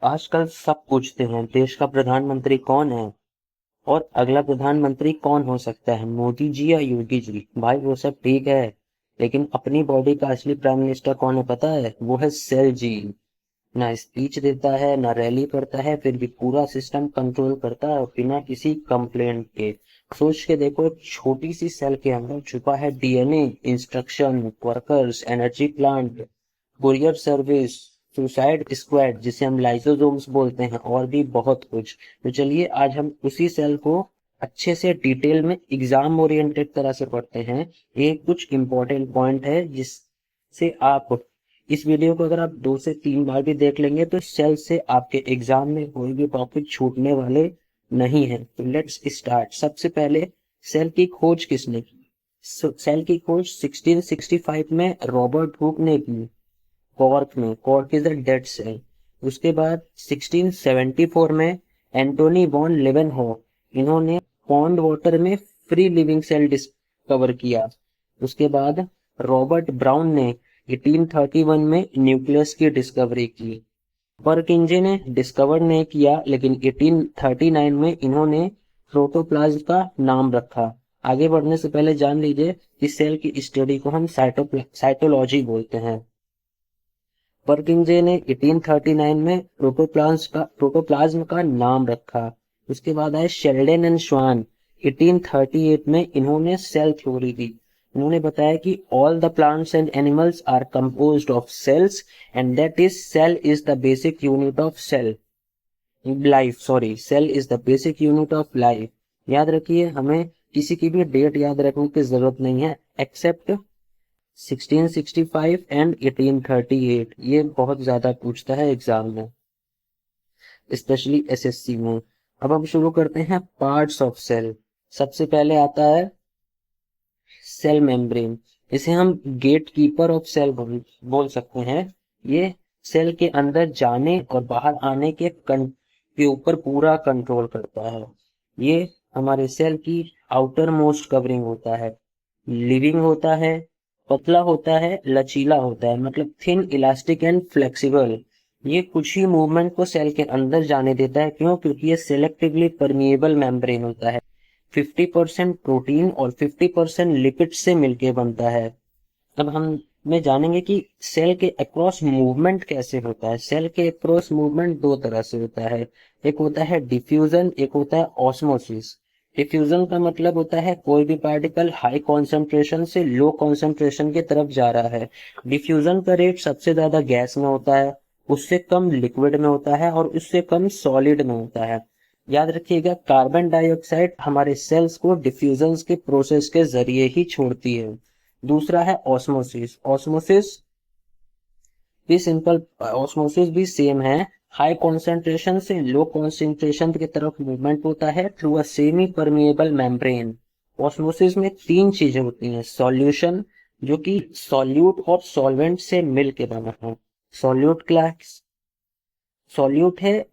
आजकल सब पूछते हैं देश का प्रधानमंत्री कौन है और अगला प्रधानमंत्री कौन हो सकता है, मोदी जी या योगी जी। भाई वो सब ठीक है, लेकिन अपनी बॉडी का असली प्राइम मिनिस्टर कौन है पता है? वो है सेल जी। ना स्पीच देता है ना रैली करता है, फिर भी पूरा सिस्टम कंट्रोल करता है बिना किसी कंप्लेंट के। सोच के देखो, एक छोटी सी सेल के अंदर छुपा है DNA, instruction, workers, energy plant, courier service, suicide squad जिसे हम लाइसोसोम्स बोलते हैं, और भी बहुत कुछ। तो चलिए आज हम उसी सेल को अच्छे से डिटेल में एग्जाम ओरिएंटेड तरह से पढ़ते हैं। ये कुछ इंपॉर्टेंट पॉइंट है जिससे आप इस वीडियो को अगर आप 2 से 3 बार भी देख लेंगे तो सेल से आपके एग्जाम में कोई भी टॉपिक छूटने वाले नहीं है। तो लेट्स स्टार्ट। सबसे पहले, सेल की खोज किसने की? सेल की खोज 1665 में रॉबर्ट हुक ने की, कॉर्क में। Cork is the dead cell. उसके बाद 1674 में एंटोनी वॉन लेवेनहॉफ, इन्होंने पॉन्ड वाटर में फ्री लिविंग सेल डिस्कवर किया। उसके बाद रॉबर्ट ब्राउन ने 1831 में न्यूक्लियस की डिस्कवरी की। परकिंजे ने डिस्कवर नहीं किया, लेकिन 1839 में इन्होंने प्रोटोप्लाज्म का नाम रखा। आगे बढ़ने से पहले जान लीजिए कि सेल की स्टडी को हम साइटोलॉजी बोलते हैं। परकिंजे ने 1839 में प्रोटोप्लाज्म का नाम रखा। उसके बाद आए शेल्डन एंड श्वान। 1838 में इन्होंने सेल थ्योरी दी। इन्होंने बताया कि all the plants and animals are composed of cells and that is cell is the basic unit of cell is the basic unit of life. याद रखिए, हमें किसी की भी डेट याद रखने की जरूरत नहीं है एक्सेप्ट 1665 एंड 1838। ये बहुत ज्यादा पूछता है एग्जाम में, स्पेशली एसएससी में। अब हम शुरू करते हैं पार्ट्स ऑफ सेल। सबसे पहले आता है सेल मेम्ब्रेन। इसे हम गेट कीपर ऑफ सेल बोल सकते हैं। ये सेल के अंदर जाने और बाहर आने के ऊपर पूरा कंट्रोल करता है। ये हमारे सेल की आउटर मोस्ट कवरिंग होता है। लिविंग होता है, पतला होता है, लचीला होता है, मतलब थिन, इलास्टिक एंड फ्लेक्सिबल। ये कुछ ही मूवमेंट को सेल के अंदर जाने देता है। क्यों? क्योंकि ये सेलेक्टिवली परमिएबल मेम्ब्रेन होता है। 50% प्रोटीन और 50% लिपिड से मिलके बनता है। अब हम में जानेंगे कि सेल के अक्रॉस मूवमेंट कैसे होता है। सेल के अक्रॉस मूवमेंट दो तरह से होता है। एक होता है डिफ्यूजन, एक होता है ऑस्मोसिस। डिफ्यूजन का मतलब होता है कोई भी पार्टिकल हाई कॉन्सेंट्रेशन से लो कॉन्सेंट्रेशन की तरफ जा रहा है। डिफ्यूजन का रेट सबसे ज्यादा गैस में होता है, उससे कम लिक्विड में होता है और उससे कम सॉलिड में होता है। याद रखिएगा, कार्बन डाइऑक्साइड हमारे सेल्स को डिफ्यूजन के प्रोसेस के जरिए ही छोड़ती है। दूसरा है ऑस्मोसिस। ऑस्मोसिस भी सेम है। हाई कॉन्सेंट्रेशन से लो कॉन्सेंट्रेशन की तरफ मूवमेंट होता है through a semi permeable membrane. Osmosis में 3 चीजें होती हैं। सॉल्यूशन, जो कि सॉल्यूट और सॉल्वेंट से मिल के बना है। सॉल्यूट क्लास सॉल्यूट है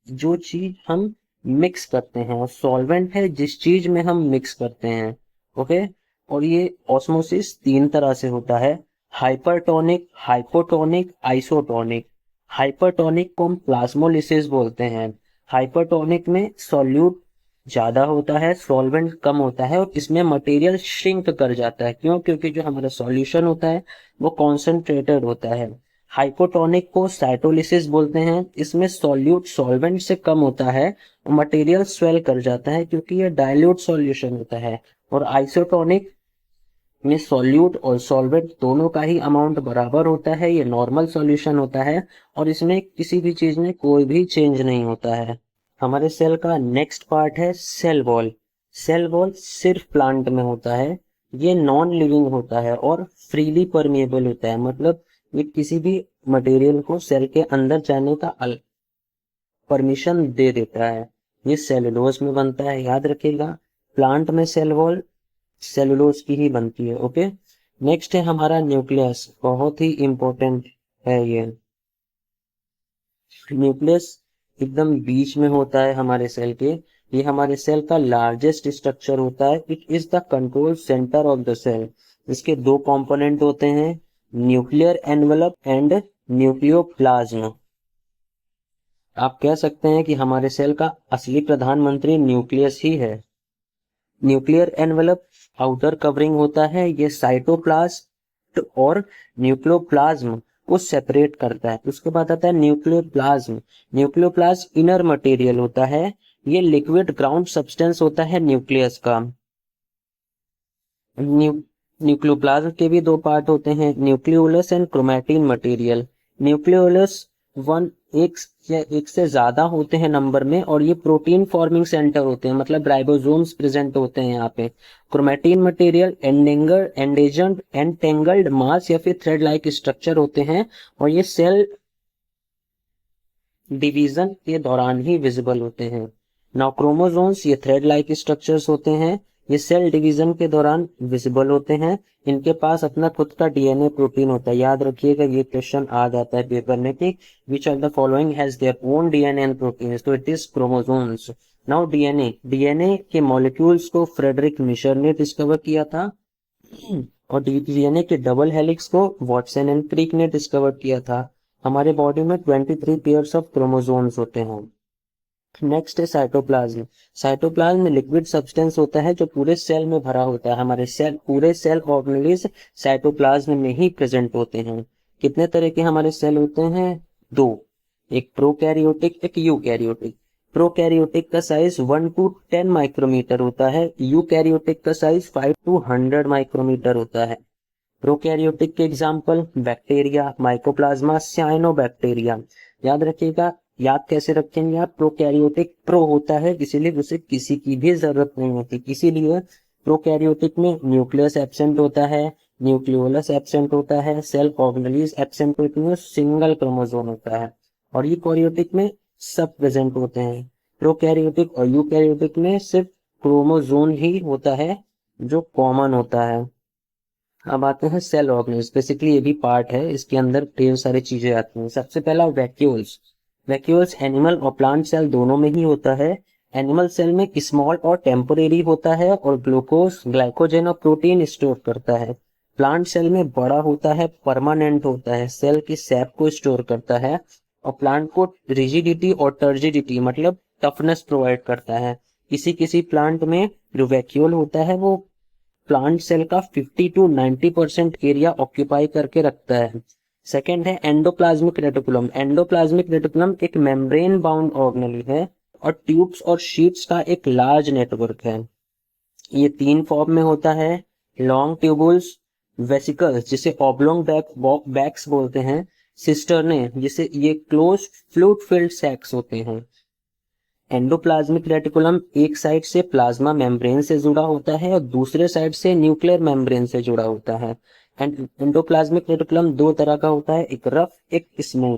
जो चीज हम मिक्स करते हैं, और सॉल्वेंट है जिस चीज में हम मिक्स करते हैं। ओके। और ये ऑस्मोसिस 3 तरह से होता है: हाइपरटोनिक, हाइपोटोनिक, आइसोटोनिक। हाइपरटोनिक को हम प्लाज्मोलिसिस बोलते हैं। हाइपरटोनिक में सॉल्यूट ज्यादा होता है, सॉल्वेंट कम होता है, और इसमें मटेरियल श्रिंक कर जाता है। क्यों? क्योंकि जो हमारा सॉल्यूशन होता है वो कॉन्सेंट्रेटेड होता है। हाइपोटोनिक को साइटोलिसिस बोलते हैं। इसमें सॉल्यूट सॉल्वेंट से कम होता है और मटेरियल स्वेल कर जाता है, क्योंकि ये डाइल्यूट सॉल्यूशन होता है। और आइसोटोनिक में सॉल्यूट और सॉल्वेंट दोनों का ही अमाउंट बराबर होता है। ये नॉर्मल सॉल्यूशन होता है और इसमें किसी भी चीज में कोई भी चेंज नहीं होता है। हमारे सेल का नेक्स्ट पार्ट है सेल वॉल। सेल वॉल सिर्फ प्लांट में होता है। ये नॉन लिविंग होता है और फ्रीली परमिएबल होता है, मतलब ये किसी भी मटेरियल को सेल के अंदर जाने का परमिशन दे देता है। ये सेलुलोज में बनता है, याद रखिएगा। प्लांट में सेल वॉल सेलुलोज की ही बनती है। ओके। नेक्स्ट है हमारा न्यूक्लियस, बहुत ही इंपॉर्टेंट है ये। न्यूक्लियस एकदम बीच में होता है हमारे सेल के। ये हमारे सेल का लार्जेस्ट स्ट्रक्चर होता है। It is the control centre of the cell. इसके 2 कंपोनेंट होते हैं: न्यूक्लियर एनवेलप एंड न्यूक्लियोप्लाज्म। आप कह सकते हैं कि हमारे सेल का असली प्रधानमंत्री न्यूक्लियस ही है। न्यूक्लियर एनवेलप आउटर कवरिंग होता है, ये साइटोप्लास्ट और न्यूक्लियोप्लाज्म को सेपरेट करता है। उसके बाद आता है न्यूक्लियोप्लाज्म। न्यूक्लियोप्लाज्म इनर मटेरियल होता है, ये लिक्विड ग्राउंड सब्सटेंस होता है न्यूक्लियस का। न्यूक्लियोप्लाज्म के भी दो पार्ट होते हैं, nucleolus and chromatin material. Nucleolus one एक या एक से ज्यादा होते हैं नंबर में, और ये प्रोटीन फॉर्मिंग सेंटर होते हैं, मतलब राइबोसोम्स प्रेजेंट होते हैं यहाँ पे। क्रोमैटिन मटेरियल एंटेंगल्ड मास या फिर थ्रेड लाइक स्ट्रक्चर होते हैं, और ये सेल डिवीजन के दौरान ही विजिबल होते हैं। नाउ क्रोमोसोम्स ये थ्रेड लाइक स्ट्रक्चर्स होते हैं, ये सेल डिवीजन के दौरान विजिबल होते हैं। इनके पास अपना खुद का डीएनए प्रोटीन होता है। याद रखिएगा, ये क्वेश्चन आ जाता है पेपर में कि which of the following has their own DNA and protein, तो it is chromosomes. Now DNA के मॉलिक्यूल्स को फ्रेडरिक मिशर ने डिस्कवर किया था, और डीएनए के डबल हेलिक्स को वॉटसन एंड क्रिक ने डिस्कवर किया था। हमारे बॉडी में 23 पेयर्स ऑफ क्रोमोसोम्स होते हैं। नेक्स्ट है साइटोप्लाज्म। साइटोप्लाज्म में लिक्विड सब्सटेंस होता है जो पूरे सेल में भरा होता है। हमारे सेल पूरे सेल ऑर्गेनेल्स साइटोप्लाज्म में ही प्रेजेंट होते हैं। कितने तरह के हमारे सेल होते हैं? दो, एक प्रोकैरियोटिक, एक यूकैरियोटिक। प्रोकैरियोटिक का साइज 1 to 10 माइक्रोमीटर होता है, यूकैरियोटिक का साइज 5 to 100 माइक्रोमीटर होता है। प्रोकैरियोटिक के एग्जाम्पल बैक्टीरिया, माइकोप्लाज्मा, साइनोबैक्टीरिया। याद रखिएगा, याद कैसे रखेंगे आप? प्रोकैरियोटिक प्रो होता है, इसीलिए उसे किसी की भी जरूरत नहीं होती। इसीलिए प्रोकैरियोटिक में न्यूक्लियस एब्सेंट होता है, न्यूक्लियोलस एब्सेंट होता है, सेल ऑर्गेनेल्स एब्सेंट होती है, सिंगल क्रोमोसोम होता है। और यूकैरियोटिक में सब प्रेजेंट होते हैं। प्रोकैरियोटिक और यूकैरियोटिक में सिर्फ क्रोमोसोम ही होता है जो कॉमन होता है। अब आते हैं सेल ऑर्गेनेल्स। बेसिकली ये भी पार्ट है, इसके अंदर ढेर सारी चीजें आती हैं। सबसे पहला वैक्यूल्स। वैक्यूल्स एनिमल और प्लांट सेल दोनों में ही होता है। एनिमल सेल में स्मॉल और टेम्पोरेरी होता है, और ग्लूकोज, ग्लाइकोजन और प्रोटीन स्टोर करता है। प्लांट सेल में बड़ा होता है, परमानेंट होता है, सेल की सैप को स्टोर करता है, और प्लांट को रिजिडिटी और टर्जिडिटी मतलब टफनेस प्रोवाइड करता है। किसी किसी प्लांट में जो वैक्यूल होता है वो प्लांट सेल का 50 to 90% एरिया ऑक्यूपाई करके रखता है। सेकेंड है एंडोप्लाज्मिक रेटिकुलम। एंडोप्लाज्मिक रेटिकुलम एक मेम्ब्रेन बाउंड ऑर्गेनेल है, और ट्यूब्स और शीट्स का एक लार्ज नेटवर्क है। ये तीन फॉर्म में होता है, लॉन्ग ट्यूबुल्स, वेसिकल्स जिसे ऑब्लोंग बैक्स बोलते हैं, सिस्टर्ने जिसे ये क्लोज फ्लूइड फिल्ड सैक्स होते हैं। एंडोप्लाज्मिक रेटिकुलम एक साइड से प्लाज्मा मेम्ब्रेन से जुड़ा होता है, और दूसरे साइड से न्यूक्लियर मेम्ब्रेन से जुड़ा होता है। एंड एंडोप्लाज्मिक रेटिकुलम दो तरह का होता है, एक रफ, एक smooth.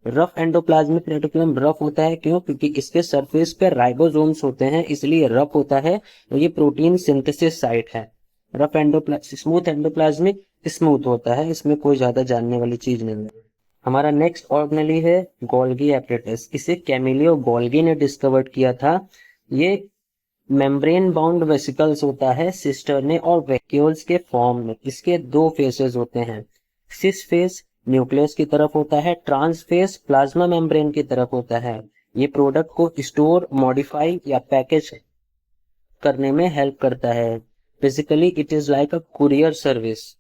Rough endoplasmic reticulum rough होता है क्यों? क्योंकि इसके सरफेस पे राइबोसोम्स होते हैं, इसलिए रफ होता है, और ये प्रोटीन सिंथेसिस साइट है। स्मूथ एंडोप्लाज्मिक स्मूथ होता है, इसमें कोई ज्यादा जानने वाली चीज नहीं है। हमारा नेक्स्ट ऑर्गेनेली है गोल्गी एपरेटस। इसे कैमिलियो गोल्गी ने डिस्कवर्ड किया था। ये मेम्ब्रेन बाउंड वेसिकल्स होता है, सिस्टर्ने और वैक्यूल्स के फॉर्म में। इसके दो फेसेस होते हैं। सिस फेस न्यूक्लियस की तरफ होता है, ट्रांस फेस प्लाज्मा मेम्ब्रेन की तरफ होता है। ये प्रोडक्ट को स्टोर, मॉडिफाई या पैकेज करने में हेल्प करता है। Basically it is like a courier service.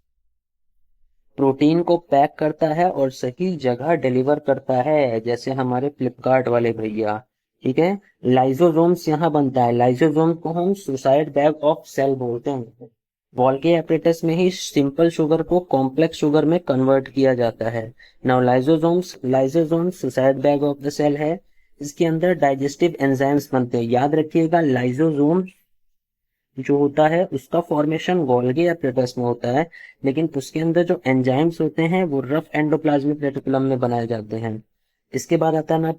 Protein को पैक करता है और सही जगह डिलीवर करता है, जैसे हमारे फ्लिपकार्ट वाले भैया। ठीक है। लाइसोसोम्स यहाँ बनता है। लाइसोसोम को हम सुसाइड बैग ऑफ सेल बोलते हैं। वॉल्गी एपरेटस में ही सिंपल शुगर को कॉम्प्लेक्स शुगर में कन्वर्ट किया जाता है। Now lysosomes suicide bag of the cell है। इसके अंदर डाइजेस्टिव एंजाइम्स बनते हैं। याद रखिएगा, लाइसोसोम जो होता है उसका फॉर्मेशन गोल्गी एपरेटस में होता है, लेकिन उसके अंदर जो एंजाइम्स होते हैं वो रफ एंडोप्लाज्मिक रेटिकुलम में बनाए जाते हैं। इसके बाद आता है ना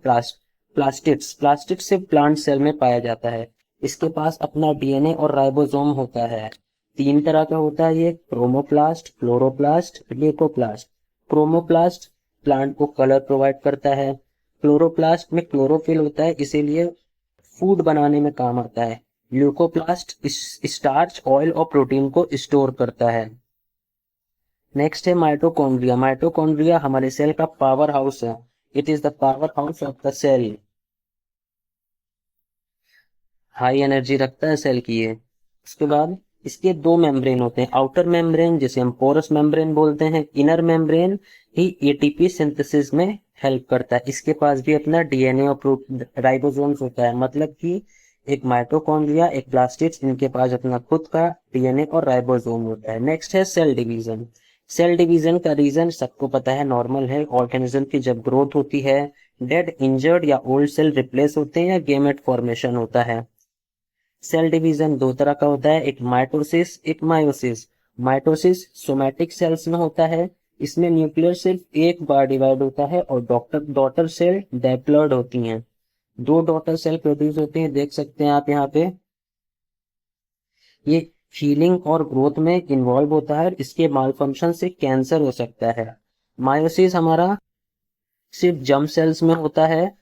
प्लास्टिड्स। प्लास्टिड से प्लांट सेल में पाया जाता है। इसके पास अपना डीएनए और राइबोसोम होता है। तीन तरह का होता है ये, chromoplast, chloroplast, leucoplast. Chromoplast plant को कलर प्रोवाइड करता है। क्लोरोप्लास्ट में क्लोरोफिल होता है, इसीलिए फूड बनाने में काम आता है। ल्यूकोप्लास्ट स्टार्च, ऑयल और प्रोटीन को स्टोर करता है। नेक्स्ट है माइटोकॉन्ड्रिया। माइटोकॉन्ड्रिया हमारे सेल का पावर हाउस है। It is the powerhouse of the cell. High energy रखता है सेल की ये। उसके बाद इसके दो मेम्ब्रेन होते हैं, आउटर मेम्ब्रेन जिसे हम पोरस मेम्ब्रेन बोलते हैं, इनर मेम्ब्रेन ही एटीपी सिंथेसिस में हेल्प करता है। इसके पास भी अपना डीएनए और राइबोसोम्स होता है, मतलब कि एक माइटोकॉन्ड्रिया एक ब्लास्टिड्स, इनके पास अपना खुद का डीएनए और राइबोसोम होता है। नेक्स्ट है सेल डिवीजन। सेल डिवीजन का रीजन सबको पता है, नॉर्मल है। ऑर्गेनिज्म की जब ग्रोथ होती है, डेड इंजर्ड या ओल्ड सेल रिप्लेस होते हैं या गेमेट फॉर्मेशन होता है। सेल डिवीजन दो तरह का होता है, एक माइटोसिस एक मायोसिस। माइटोसिस सोमैटिक सेल्स में होता है, इसमें न्यूक्लियर सिर्फ एक बार डिवाइड होता है और डॉटर सेल डिप्लॉयड होती हैं। दो डॉटर सेल प्रोड्यूस होते हैं, देख सकते हैं आप यहाँ पे। ये हीलिंग और ग्रोथ में इन्वॉल्व होता है, इसके मालफंक्शन से कैंसर हो सकता है। मायोसिस हमारा सिर्फ जर्म सेल्स में होता है,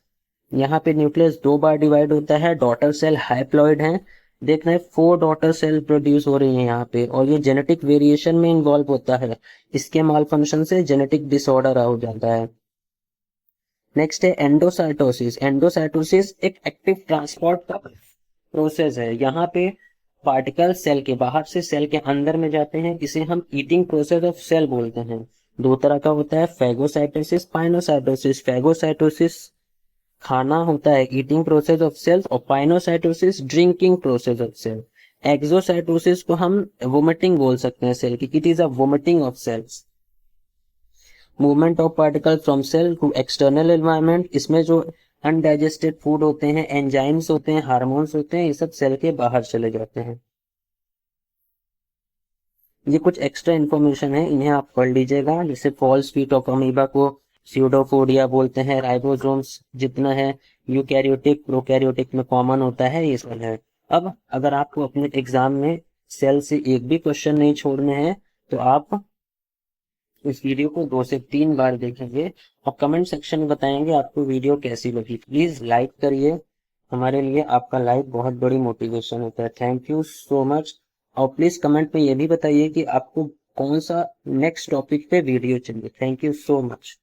यहाँ पे न्यूक्लियस दो बार डिवाइड होता है, डॉटर सेल हाइप्लॉइड हैं। देखना है 4 डॉटर सेल प्रोड्यूस हो रही हैं यहाँ पे, और ये जेनेटिक वेरिएशन में इन्वॉल्व होता है, इसके माल फंक्शन से जेनेटिक डिसऑर्डर हो जाता है। नेक्स्ट है एंडोसाइटोसिस। एंडोसाइटोसिस एक एक्टिव ट्रांसपोर्ट का प्रोसेस है, यहाँ पे पार्टिकल सेल के बाहर से सेल के अंदर में जाते हैं, इसे हम ईटिंग प्रोसेस ऑफ सेल बोलते हैं। दो तरह का होता है, फेगोसाइटोसिस पाइनोसाइटोसिस। फेगोसाइटोसिस खाना होता है, ईटिंग प्रोसेस ऑफ सेल्स, और pinocytosis drinking process of cell. Exocytosis को हम वोमिटिंग बोल सकते हैं सेल की, it is a vomiting of cells. Movement of particle from cell to external environment, इसमें जो अनडाइजेस्टेड फूड होते हैं, एंजाइम्स होते हैं, हार्मोन्स होते हैं, ये सब सेल के बाहर चले जाते हैं। ये कुछ एक्स्ट्रा इन्फॉर्मेशन है, इन्हें आप पढ़ लीजिएगा। जैसे फॉल्स फीट ऑफ अमीबा को स्यूडोपोडिया बोलते हैं, राइबोसोम्स जितना है यूकैरियोटिक प्रोकैरियोटिक में कॉमन होता है, ये सब है। अब अगर आपको अपने एग्जाम में सेल से एक भी क्वेश्चन नहीं छोड़ने हैं, तो आप इस वीडियो को 2 से 3 बार देखेंगे और कमेंट सेक्शन में बताएंगे आपको वीडियो कैसी लगी। प्लीज लाइक करिए, हमारे लिए आपका लाइक बहुत बड़ी मोटिवेशन होता है। Thank you so much. और प्लीज कमेंट में ये भी बताइए कि आपको कौन सा नेक्स्ट टॉपिक पे वीडियो चाहिए। Thank you so much.